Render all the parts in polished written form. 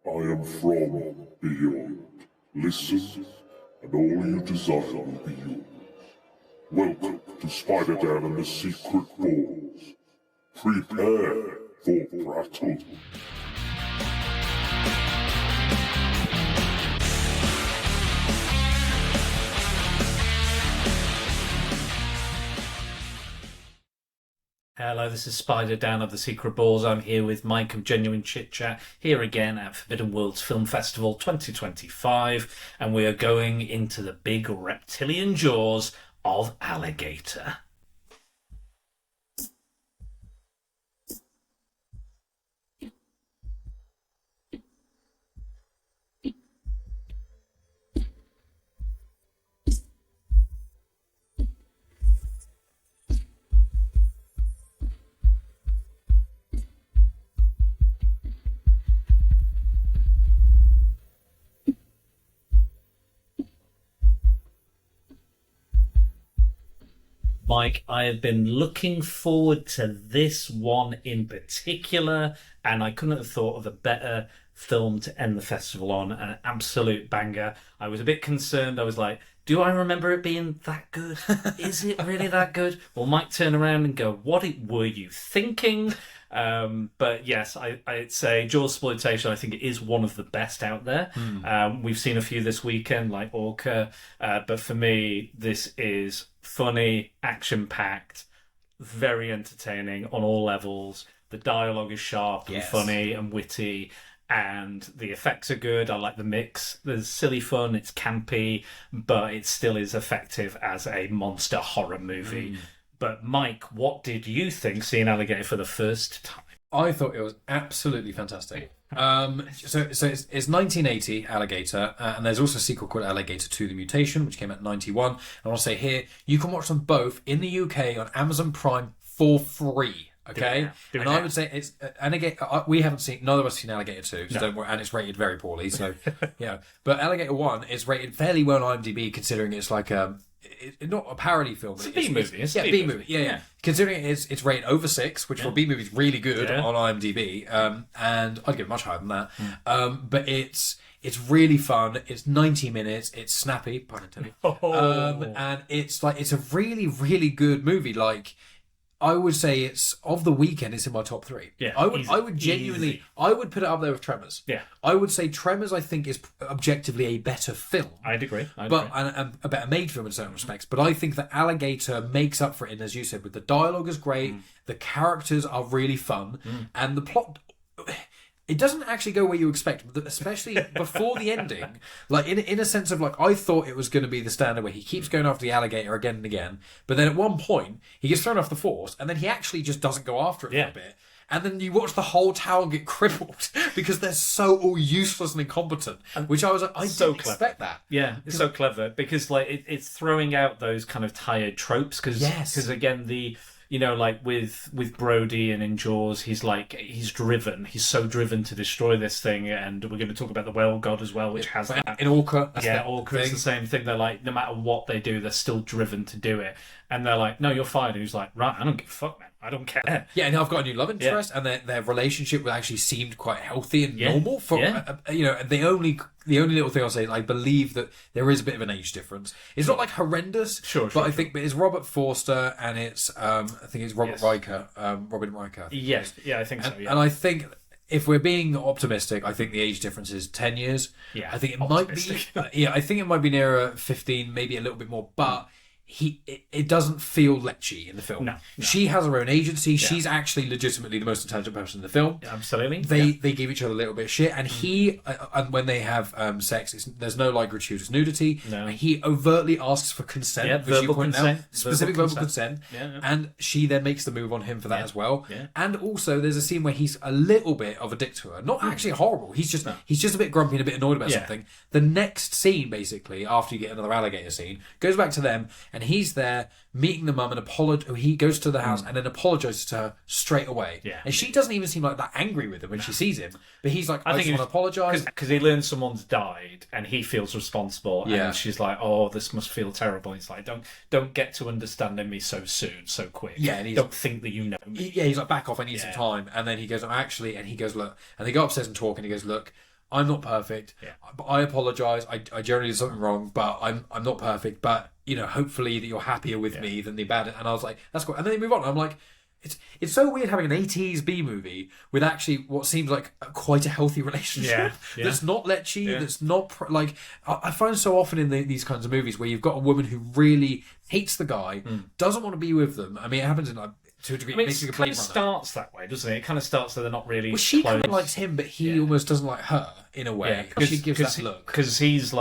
I am from beyond. Listen, and all you desire will be yours. Welcome to Spider-Dan and the Secret Balls. Prepare for Prattle. Hello, this is Spider-Dan of the Secret Balls. I'm here with Mike of Genuine Chit Chat, here again at Forbidden Worlds Film Festival 2025, and we are going into the big reptilian jaws of Alligator. Mike, I have been looking forward to this one in particular, and I couldn't have thought of a better film to end the festival on. An absolute banger. I was a bit concerned. I was like, do I remember it being that good? Is it really that good? Well, Mike turned around and go, were you thinking? But yes, I'd say Jawspolitation, I think it is one of the best out there. We've seen a few this weekend, like Orca, but for me, this is funny, action-packed, very entertaining on all levels. The dialogue is sharp and funny and witty, and the effects are good. I like the mix. There's silly fun, it's campy, but it still is effective as a monster horror movie. But Mike, what did you think seeing Alligator for the first time? I thought it was absolutely fantastic. So it's 1980 Alligator, and there's also a sequel called Alligator 2: The Mutation, which came out in 91. I want to say here, you can watch them both in the UK on Amazon Prime for free. Okay, I would say it's Alligator. We haven't seen, none of us seen Alligator 2, so don't worry, and it's rated very poorly. So yeah, but Alligator 1 is rated fairly well on IMDb, considering it's like not a parody film. It's a B-movie. It's a B-movie. Yeah. Considering it's rated over 6, which for a B-movie is really good on IMDb, and I'd give it much higher than that. But it's really fun. It's 90 minutes. It's snappy, pun intended. And it's a really, really good movie. Like, I would say it's of the weekend. It's in my top 3. Yeah, I would genuinely, easy. I would put it up there with Tremors. Yeah, I would say Tremors, I think, is objectively a better film. I'd agree. And a better made film in certain respects. But I think that Alligator makes up for it. And as you said, with the dialogue is great, the characters are really fun, and the plot. It doesn't actually go where you expect, especially before the ending. Like, in a sense of, like, I thought it was going to be the standard where he keeps going after the alligator again and again, but then at one point, he gets thrown off the force, and then he actually just doesn't go after it for a bit. And then you watch the whole town get crippled because they're so all useless and incompetent, which I was like, I didn't expect that. Yeah, it's so clever because, like, it's throwing out those kind of tired tropes because again, like with Brody and in Jaws, he's driven. He's so driven to destroy this thing, and we're going to talk about the Whale God as well, which has that. In Orca, Orca is the same thing. They're like, no matter what they do, they're still driven to do it. And they're like, no, you're fired. And he's like, right, I don't give a fuck, man. I don't care. Yeah, and I've got a new love interest, and their relationship actually seemed quite healthy and normal. The only little thing I'll say, I believe that there is a bit of an age difference. It's not like horrendous, but I think it's Robert Forster and it's I think it's Robert Riker. Yes, I think so. Yeah. And I think if we're being optimistic, I think the age difference is 10 years. Yeah, I think it might be. I think it might be nearer 15, maybe a little bit more, but. It doesn't feel lechy in the film. No. She has her own agency. Yeah. She's actually legitimately the most intelligent person in the film. Absolutely. They give each other a little bit of shit, and he and when they have sex, there's no like gratuitous nudity. No. And he overtly asks for consent, which you point out, specific verbal consent. Yeah. And she then makes the move on him for that as well. Yeah. And also, there's a scene where he's a little bit of a dick to her. Not actually horrible. He's just a bit grumpy and a bit annoyed about something. The next scene, basically, after you get another alligator scene, goes back to them. And he's there meeting the mum and he goes to the house and then apologises to her straight away. Yeah. And she doesn't even seem like that angry with him when she sees him. But he's like, I just want to apologise. Because he learns someone's died and he feels responsible. And she's like, oh, this must feel terrible. He's like, don't get to understanding me so soon, so quick. Yeah, and don't think that you know me. He's like, back off, I need some time. And then he goes, and he goes, look. And they go upstairs and talk and he goes, look, I'm not perfect. Yeah. I apologise. I generally did something wrong, but I'm not perfect. But hopefully that you're happier with me than the bad. And I was like, that's cool. And then they move on. I'm like, it's so weird having an 80s B-movie with actually what seems like quite a healthy relationship that's not lechy, that's not like I find so often in these kinds of movies where you've got a woman who really hates the guy, doesn't want to be with them. I mean, it happens in like to a degree. It kind of starts that way, doesn't it? It kind of starts that they're not really. Well, she close. kind of likes him, but he almost doesn't like her in a way. Because she gives that look. Because he's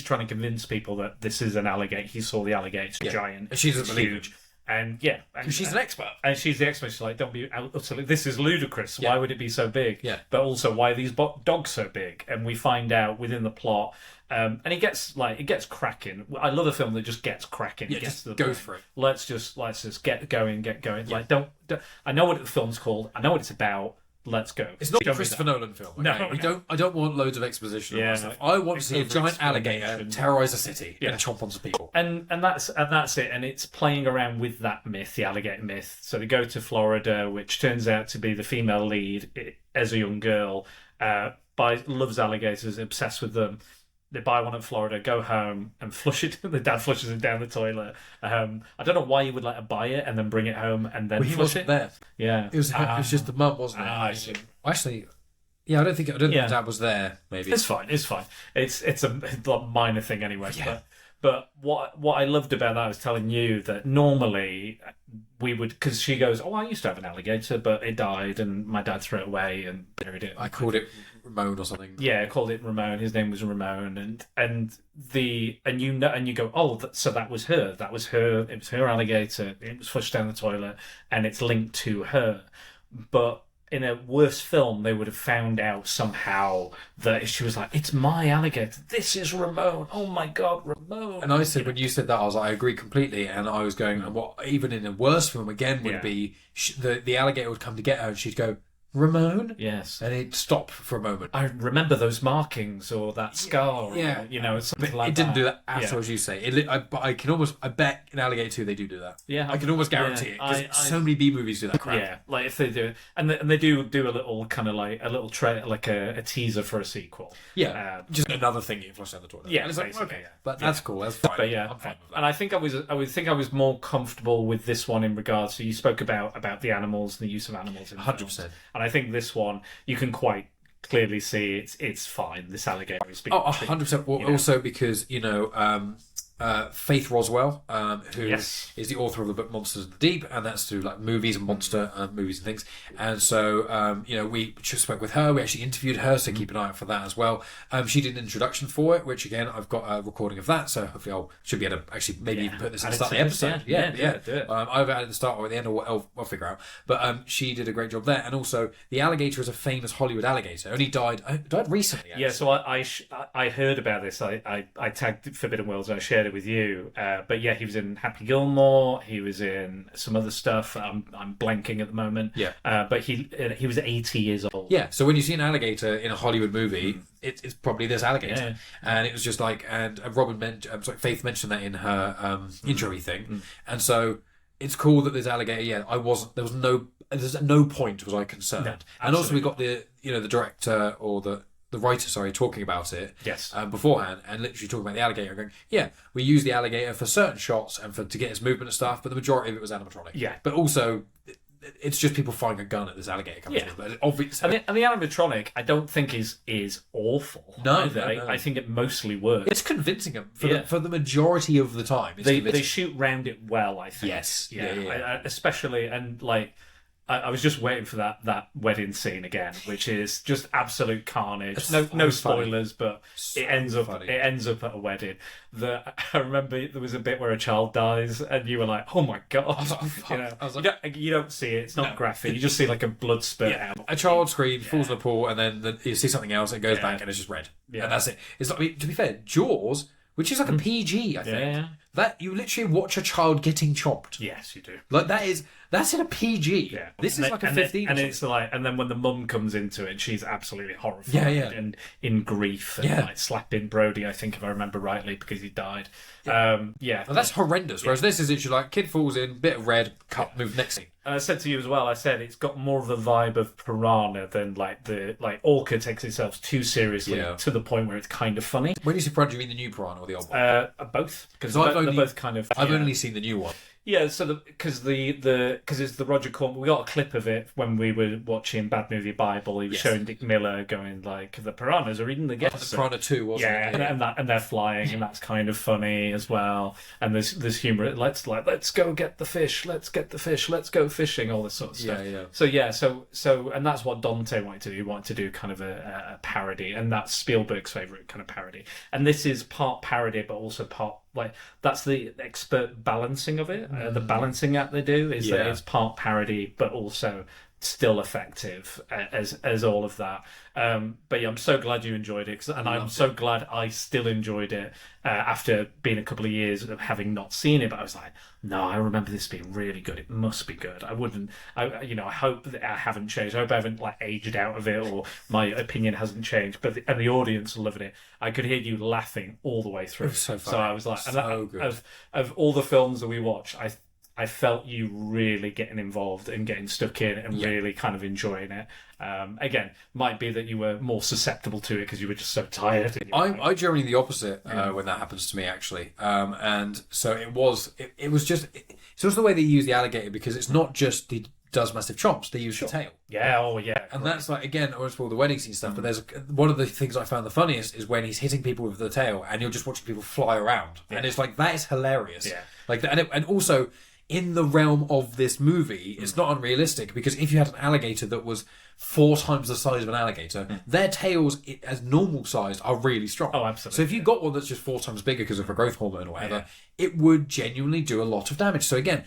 trying to convince people that this is an alligator. He saw the alligator, giant. And she doesn't believe it. And she's an expert. And she's the expert. She's like, don't be utterly. This is ludicrous. Why would it be so big? Yeah. But also, why are these dogs so big? And we find out within the plot. And it gets cracking. I love a film that just gets cracking. Yeah, just go for it. Let's just get going. Yeah. Like don't. I know what the film's called. I know what it's about. Let's go. It's not a Christopher Nolan film. Okay? No, I don't want loads of exposition. Stuff. I want to see a giant alligator terrorize a city and chomp on some people. And that's it. And it's playing around with that myth, the alligator myth. So they go to Florida, which turns out to be the female lead as a young girl. Loves alligators, obsessed with them. They buy one in Florida, go home, and flush it. The dad flushes it down the toilet. I don't know why you would let her buy it and then bring it home and then he flush wasn't it. there. Yeah, it was just the mum, wasn't it? I see. Actually, I don't think the dad was there. Maybe it's fine. It's a minor thing anyway. Yeah. But what I loved about that, I was telling you that normally we would, because she goes, I used to have an alligator, but it died, and my dad threw it away and buried it. I called it Ramon or something. Yeah, I called it Ramon. His name was Ramon, and you go, so that was her. That was her. It was her alligator. It was flushed down the toilet, and it's linked to her. But in a worse film, they would have found out somehow that she was like, it's my alligator. This is Ramon. Oh my God, Ramon. And I said, when you said that, I was like, I agree completely. And I was going, and what even in a worse film again would be the alligator would come to get her and she'd go, Ramon? Yes. And it'd stop for a moment. I remember those markings or that scar. Yeah. Or, something like that. It didn't do that at all, as you say. I bet in Alligator 2 they do that. Yeah. I can almost guarantee it. Because so many B-movies do that crap. Yeah. Like if they do it. And they do a little kind of like a little like a teaser for a sequel. Yeah. Just another thing you flush down the toilet. Yeah. And it's like, okay. But that's cool. That's fine. But yeah. I'm fine with that. And I think I was more comfortable with this one in regards to, you spoke about the animals, the use of animals in 100%. films. And I think this one, you can quite clearly see it's fine. This alligator is being 100%. Well, also because Faith Roswell, who is the author of the book Monsters of the Deep, and that's through like movies and monster movies and things. And so we just spoke with her. We actually interviewed her, so keep an eye out for that as well. She did an introduction for it, which again I've got a recording of that, so hopefully I should be able to actually maybe even put this at the start of the episode. Do it. Either at the start or at the end, or I'll figure out. But she did a great job there, and also the alligator is a famous Hollywood alligator. Only died recently. Actually. Yeah, so I heard about this. I tagged Forbidden Worlds and I shared it with you. But yeah, he was in Happy Gilmore. He was in some other stuff. I'm blanking at the moment. Yeah. But he was 80 years old. Yeah. So when you see an alligator in a Hollywood movie, it's probably this alligator. Yeah. And it was just like, and Faith mentioned that in her intro-y thing. And so it's cool that there's alligator. Yeah, there's at no point was I concerned. No, and also we got the director or the writer, talking about it beforehand and literally talking about the alligator and going, we use the alligator for certain shots and to get its movement and stuff, but the majority of it was animatronic. Yeah. But also, it's just people firing a gun at this alligator coming through. But obviously, and the animatronic, I don't think is awful. No, I think it mostly works. It's convincing them for the majority of the time. They shoot round it well, I think. Yes. Yeah. Especially, and like, I was just waiting for that wedding scene again, which is just absolute carnage. No spoilers, but it ends up at a wedding. I remember there was a bit where a child dies, and you were like, "Oh my God!" You don't see it; it's not graphic. You just see like a blood spurt out. A child screams, falls in the pool, and then you see something else, and it goes back, and it's just red. Yeah. And that's it. It's not, to be fair, Jaws, which is like a PG, I think. That you literally watch a child getting chopped. Yes, you do. Like that's in a PG. Yeah. This is like a 15. And it's like, and then when the mum comes into it, she's absolutely horrified and in grief and like slapping Brody, I think, if I remember rightly, because he died. Well, that's horrendous. Whereas this is literally like kid falls in, bit of red, cut, move next thing. And I said to you as well, I said it's got more of the vibe of Piranha than like Orca takes itself too seriously to the point where it's kind of funny. When you say Piranha, do you mean the new Piranha or the old one? Both, because they're both kind of. I've only seen the new one. Yeah, so because it's the Roger Corman. We got a clip of it when we were watching Bad Movie Bible. He was showing Dick Miller going like, the piranhas are eating the guests. The Piranha 2, wasn't it? And they're flying, and that's kind of funny as well. And there's humor. Let's go get the fish. Let's get the fish. Let's go fishing. All this sort of stuff. So and that's what Dante wanted to do. He wanted to do kind of a parody, and that's Spielberg's favorite kind of parody. And this is part parody, but also part. Like that's the expert balancing of it. The balancing act they do is that it's part parody, but also still effective as all of that. But yeah, I'm so glad you enjoyed it, and I'm so glad I still enjoyed it after being a couple of years of having not seen it. But I was like, no, I remember this being really good. It must be good. I hope that I haven't changed. I hope I haven't like aged out of it, or my opinion hasn't changed. But the audience are loving it. I could hear you laughing all the way through. So I was like, good. Of all the films that we watch, I felt you really getting involved and getting stuck in and really kind of enjoying it. Again, might be that you were more susceptible to it because you were just so tired. I generally the opposite when that happens to me, actually. And so it was just the way they use the alligator, because it's not just the does massive chomps, they use the tail. And that's like, again, I won't spoil the wedding scene stuff, but there's one of the things I found the funniest is when he's hitting people with the tail and you're just watching people fly around, and it's like, that is hilarious. Like that, and also in the realm of this movie, it's not unrealistic, because if you had an alligator that was 4 times the size of an alligator, their tails, as normal sized, are really strong. Oh, absolutely. So if you got one that's just 4 times bigger because of a growth hormone or whatever, it would genuinely do a lot of damage. So again,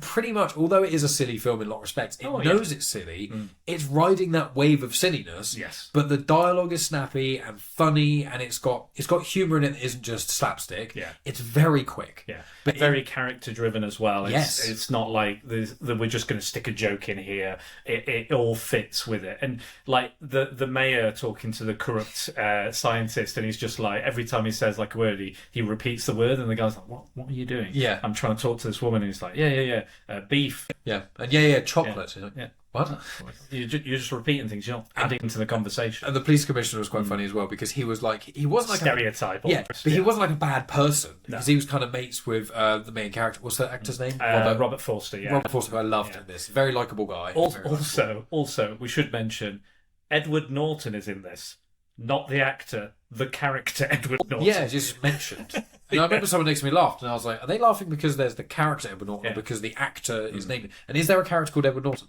pretty much, although it is a silly film in a lot of respects, it knows it's silly. It's riding that wave of silliness. Yes. But the dialogue is snappy and funny, and it's got humour in it that isn't just slapstick. Yeah. It's very quick. Yeah. But very character driven as well. It's not like we're just going to stick a joke in here. It all fits with it. And like the mayor talking to the corrupt scientist, and he's just like, every time he says like a word, he repeats the word, and the guy's like, what are you doing? Yeah. I'm trying to talk to this woman, and he's like, yeah. Beef. Yeah. And chocolate. Yeah. What? You're just repeating things. You're not adding to the conversation. And the police commissioner was quite funny as well, because he was like, he wasn't like stereotype. But he wasn't like a bad person, because he was kind of mates with the main character. What's that actor's name? Robert Forster. Yeah. Robert Forster, who I loved in this. Very likable guy. Also, we should mention Edward Norton is in this, not the actor, the character Edward Norton. Yeah, just mentioned. And I remember someone next to me laughed, and I was like, are they laughing because there's the character Edward Norton, or because the actor is named? And is there a character called Edward Norton?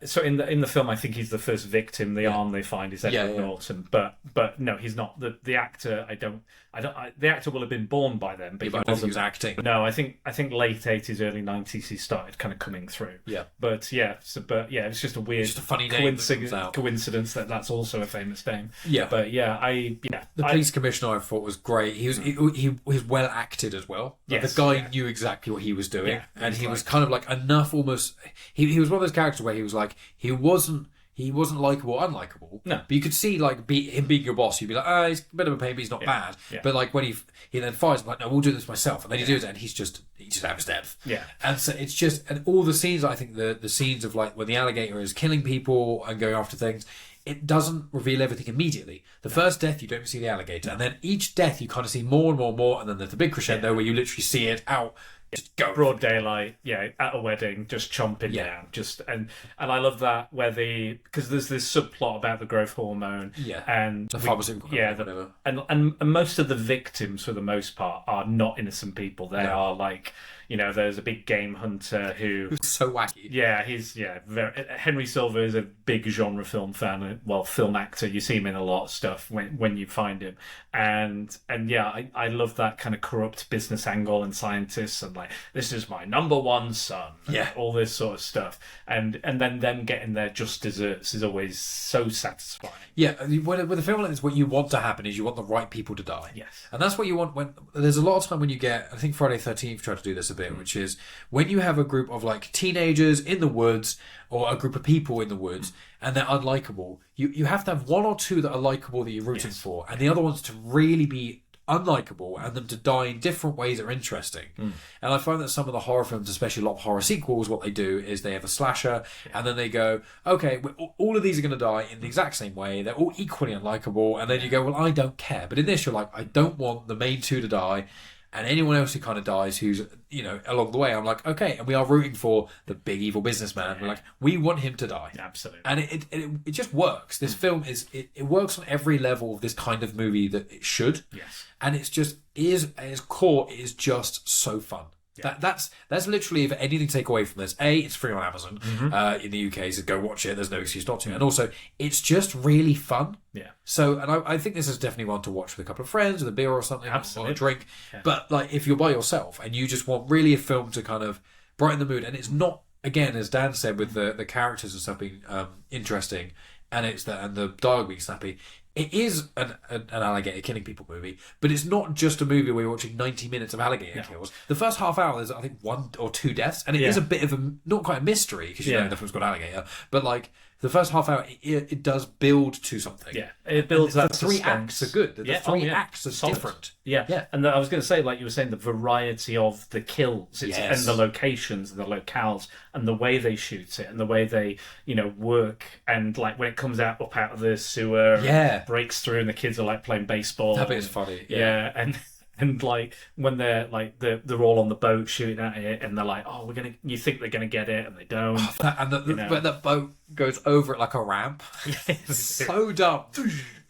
So in the film, I think he's the first victim. The arm they find is Edward Norton, but no, he's not. The actor, the actor will have been born by then, but he was acting. No, I think late 80s, early 90s, he started kind of coming through. Yeah. But it's just a weird, just a funny coincidence that that's also a famous name. Yeah. But the police commissioner, I thought, was great. He was well acted as well. Like, the guy knew exactly what he was doing, and he was kind of like enough almost. He was one of those characters where he was like, he wasn't likable, unlikable. No, but you could see like him being your boss. You'd be like, he's a bit of a pain, but he's not bad. Yeah. But like when he then fires, like, no, we'll do this myself, and then he does it, and he just has depth. Yeah, and so it's just, and all the scenes, I think the scenes of like when the alligator is killing people and going after things, it doesn't reveal everything immediately. The first death, you don't see the alligator, and then each death you kind of see more and more and more, and then there's the big crescendo where you literally see it out. Just go. Broad daylight, at a wedding, just chomping down, and I love that because there's this subplot about the growth hormone, and the pharmaceutical, whatever, and most of the victims, for the most part, are not innocent people. They are like, there's a big game hunter who's so wacky. Yeah, he's very. Henry Silva is a big genre film fan, film actor. You see him in a lot of stuff when you find him, and I love that kind of corrupt business angle and scientists and like, this is my number one son. All this sort of stuff, and then them getting their just desserts is always so satisfying. Yeah, with a film like this, what you want to happen is you want the right people to die. Yes, and that's what you want when there's a lot of time when you get. I think Friday the 13th tried to do this a bit, which is when you have a group of like teenagers in the woods, or a group of people in the woods, and they're unlikable. You have to have one or two that are likable that you're rooting for, and the other ones to really be unlikable and them to die in different ways are interesting. And I find that some of the horror films, especially a lot of horror sequels, what they do is they have a slasher and then they go, okay, all of these are going to die in the exact same way. They're all equally unlikable. And then you go, well, I don't care. But in this, you're like, I don't want the main two to die. And anyone else who kind of dies, who's, along the way, I'm like, okay, and we are rooting for the big evil businessman. We're like, we want him to die. Absolutely. And it just works. This film it works on every level of this kind of movie that it should. Yes. And it's just, at its core, it is just so fun. Yeah. That's literally, if anything to take away from this, it's free on Amazon in the UK, so go watch it. There's no excuse not to. And also, it's just really fun. Yeah. So, and I think this is definitely one to watch with a couple of friends, with a beer or something, Absolutely. or a drink. Yeah. But like, if you're by yourself and you just want really a film to kind of brighten the mood, and it's not, again, as Dan said, with the characters and stuff being interesting, and the dialogue being snappy. It is an alligator killing people movie, but it's not just a movie where you're watching 90 minutes of alligator kills. The first half hour, there's, I think, 1 or 2 deaths, and it is a bit of not quite a mystery, because you know the film's got alligator, but like, the first half hour, it does build to something. Yeah, it builds that suspense. The 3 acts are good. The 3 acts are solid. different. Yeah. And I was going to say, like you were saying, the variety of the kills and the locations and the locales and the way they shoot it and the way they, work, and like when it comes up out of the sewer, breaks through, and the kids are like playing baseball. That bit is funny. Yeah, and like when they're all on the boat shooting at it, and they're like, oh, you think they're gonna get it, and they don't. And when the boat goes over it like a ramp, it's so dumb.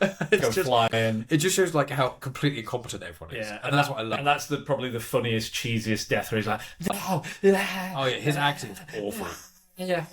It's just flying. It just shows like how completely incompetent everyone is, and that's what I love. And that's probably the funniest, cheesiest death, where he's like, oh yeah, his acting is awful. Yeah.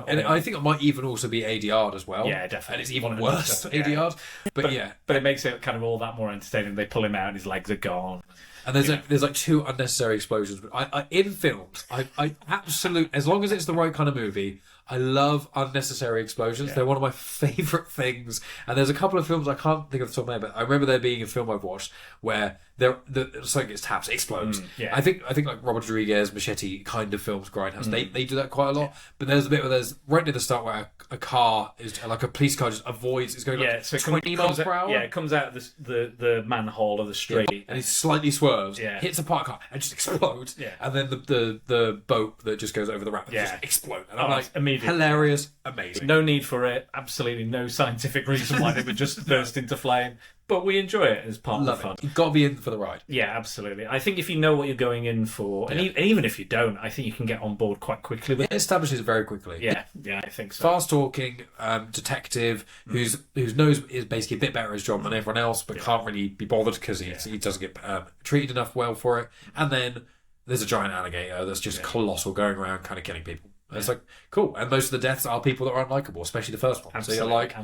And I think it might even also be ADR'd as well. Yeah, definitely. And it's even worse ADR'd. But it makes it kind of all that more entertaining. They pull him out and his legs are gone. And there's like 2 unnecessary explosions. But I in films, I absolutely, as long as it's the right kind of movie, I love unnecessary explosions. They're one of my favourite things. And there's a couple of films I can't think of the top of my head, but I remember there being a film I've watched where something gets tapped, it explodes. I think like Robert Rodriguez, Machete kind of films, Grindhouse, they do that quite a lot. But there's a bit where there's right near the start where a car is like a police car just avoids, it's going like 20 miles per hour. Yeah, it comes out of the manhole of the street, and it slightly swerves, hits a parked car, and just explodes. And then the boat that just goes over the ramp just explodes. And I'm like, immediately hilarious, amazing. No need for it. Absolutely no scientific reason why they would just burst into flame. But we enjoy it as part of the fun. You've got to be in for the ride. Yeah, absolutely. I think if you know what you're going in for, and even if you don't, I think you can get on board quite quickly with it. It establishes it very quickly. Yeah, I think so. Fast talking, detective, whose nose is basically a bit better at his job than everyone else, but can't really be bothered because he doesn't get treated enough well for it. And then there's a giant alligator that's just colossal, going around kind of killing people. It's like, cool. And most of the deaths are people that are unlikable, especially the first one. Absolutely, so you're like,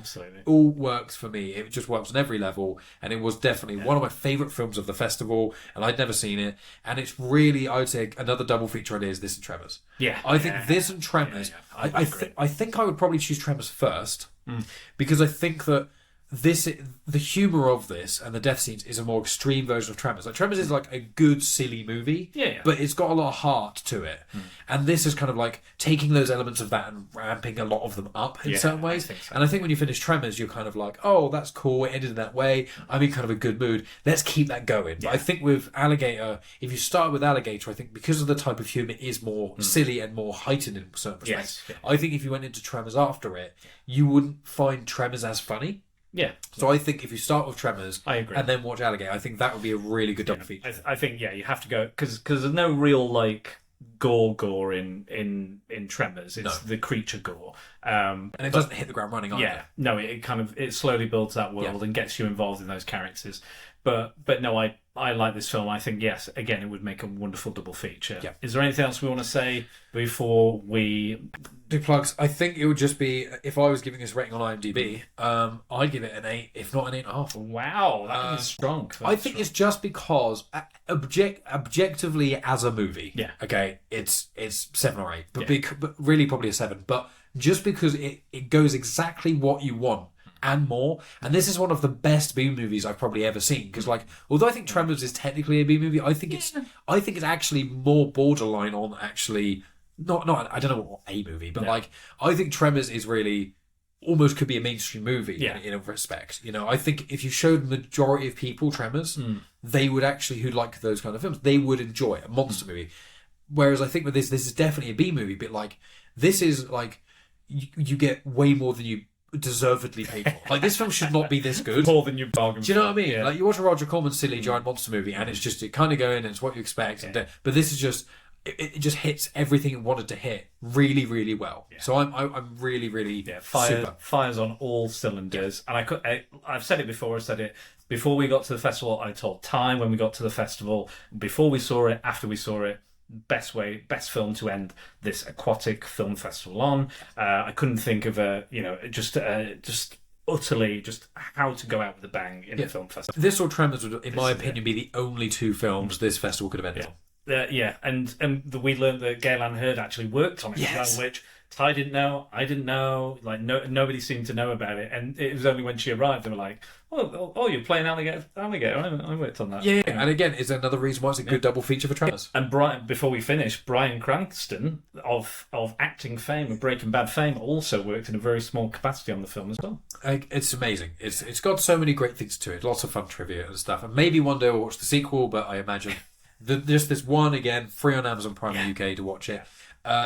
all works for me. It just works on every level. And it was definitely one of my favourite films of the festival. And I'd never seen it. And it's really, I would say, another double feature idea is this and Tremors. Yeah. I think this and Tremors, I think I would probably choose Tremors first. Because I think that the humour of this and the death scenes is a more extreme version of Tremors. Like Tremors is like a good, silly movie, but it's got a lot of heart to it. And this is kind of like taking those elements of that and ramping a lot of them up in certain ways. And I think when you finish Tremors, you're kind of like, oh, that's cool, it ended in that way, I'm in kind of a good mood, let's keep that going. But I think with Alligator, if you start with Alligator, I think because of the type of humour, it is more silly and more heightened in certain respects. I think if you went into Tremors after it, you wouldn't find Tremors as funny. Yeah. So I think if you start with Tremors, I agree, and then watch Alligator, I think that would be a really good double feature. I think you have to go because there's no real like gore in Tremors. It's the creature gore, and it doesn't hit the ground running either. Yeah, no, it slowly builds that world and gets you involved in those characters. But no, I like this film. I think, yes, again, it would make a wonderful double feature. Yeah. Is there anything else we want to say before we do plugs? I think it would just be, if I was giving this rating on IMDb, I'd give it an 8, if not an 8.5. Wow, that is strong. I think it's just because objectively as a movie, okay, it's 7 or 8, but really probably a 7. But just because it goes exactly what you want and more, and this is one of the best B movies I've probably ever seen, because like, although I think Tremors is technically a B movie, I think it's actually more borderline on actually not I don't know what a movie, but like I think Tremors is really almost could be a mainstream movie in a respect. You know, I think if you showed the majority of people Tremors, they would actually, who like those kind of films, they would enjoy a monster movie. Whereas I think with this is definitely a B movie, but like this is like you get way more than you deservedly paid for. Like this film should not be this good. More than you bargained. Do you know what I mean? Yeah. Like you watch a Roger Corman silly giant monster movie, and it's just it kind of going, and it's what you expect. Yeah. But this is just it just hits everything it wanted to hit really, really well. Yeah. So I'm really, really fires on all cylinders. And I've said it before. I said it before we got to the festival. I told Time when we got to the festival, before we saw it, after we saw it. Best film to end this aquatic film festival on. I couldn't think of just utterly just how to go out with a bang in a film festival. This or Tremors would, in my opinion, be the only two films this festival could have ended on. And we learned that Gail Ann Hurd actually worked on it as well, which Ty didn't know, I didn't know, like nobody seemed to know about it, and it was only when she arrived they were like, oh you're playing Alligator, I worked on that. Yeah, and again, it's another reason why it's a good double feature for Tremors. And before we finish, Bryan Cranston of acting fame and Breaking Bad fame also worked in a very small capacity on the film as well. It's amazing. It's got so many great things to it, lots of fun trivia and stuff, and maybe one day we'll watch the sequel, but I imagine just this one, again, free on Amazon Prime UK to watch it.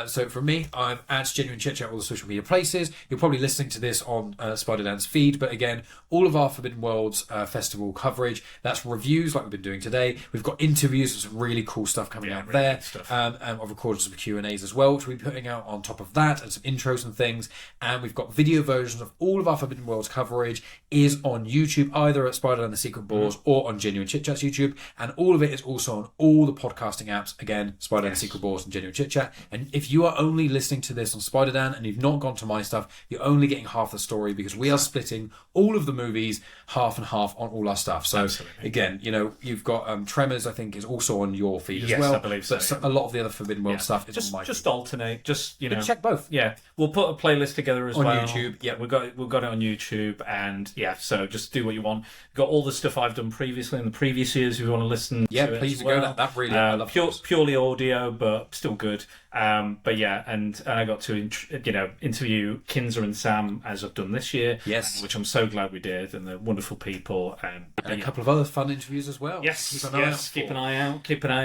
So from me, I'm at Genuine Chit Chat all the social media places. You're probably listening to this on Spider-Dan's feed, but again, all of our Forbidden Worlds festival coverage, that's reviews like we've been doing today. We've got interviews and some really cool stuff coming out really there. And I've recorded some Q&As as well, which we'll be putting out on top of that, and some intros and things. And we've got video versions of all of our Forbidden Worlds coverage is on YouTube, either at Spider-Dan the Secret Balls or on Genuine Chit Chat's YouTube. And all of it is also on all the podcasting apps. Again, Spider-Dan the Secret Balls and Genuine Chit Chat. And if you are only listening to this on Spider-Dan and you've not gone to my stuff, you're only getting half the story, because we are splitting all of the movies half and half on all our stuff. So again, you've got Tremors, I think, is also on your feed as well. Yes, I believe so. But a lot of the other Forbidden World stuff is on my feed. Just alternate. Just check both. Yeah, we'll put a playlist together as on well. YouTube. Yeah, we've got it on YouTube, and so just do what you want. Got all the stuff I've done previously in the previous years. If you want to listen, to it please as well. go. That really, I love purely audio, but still good. But yeah, and I got to interview Kinzer and Sam as I've done this year. Yes, which I'm so glad we did, and they're wonderful people. And a couple of other fun interviews as well. Yes, keep an eye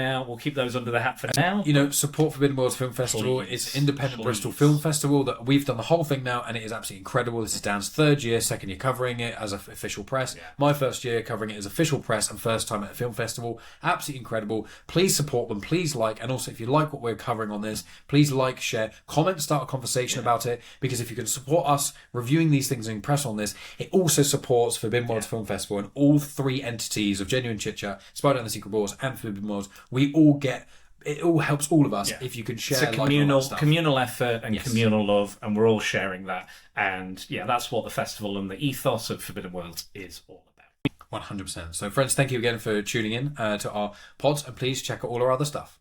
out. We'll keep those under the hat for now. Support Forbidden Worlds Film Festival. It's independent Bristol Film Festival that we've done the whole thing now, and it is absolutely incredible. This is Dan's second year covering it as official press. My first year covering it as official press, and first time at a film festival. Absolutely incredible. Please support them. Please like, and also if you like what we're covering on this, please like, share, comment, start a conversation about it, because if you can support us reviewing these things and press on this, it also supports Forbidden Worlds Film Festival, and all three entities of Genuine Chit Chat, Spider-Dan the Secret Balls, and Forbidden Worlds. We all get. It all helps all of us if you can share. It's a communal effort and communal love, and we're all sharing that. And that's what the festival and the ethos of Forbidden Worlds is all about. 100%. So friends, thank you again for tuning in to our pods, and please check out all our other stuff.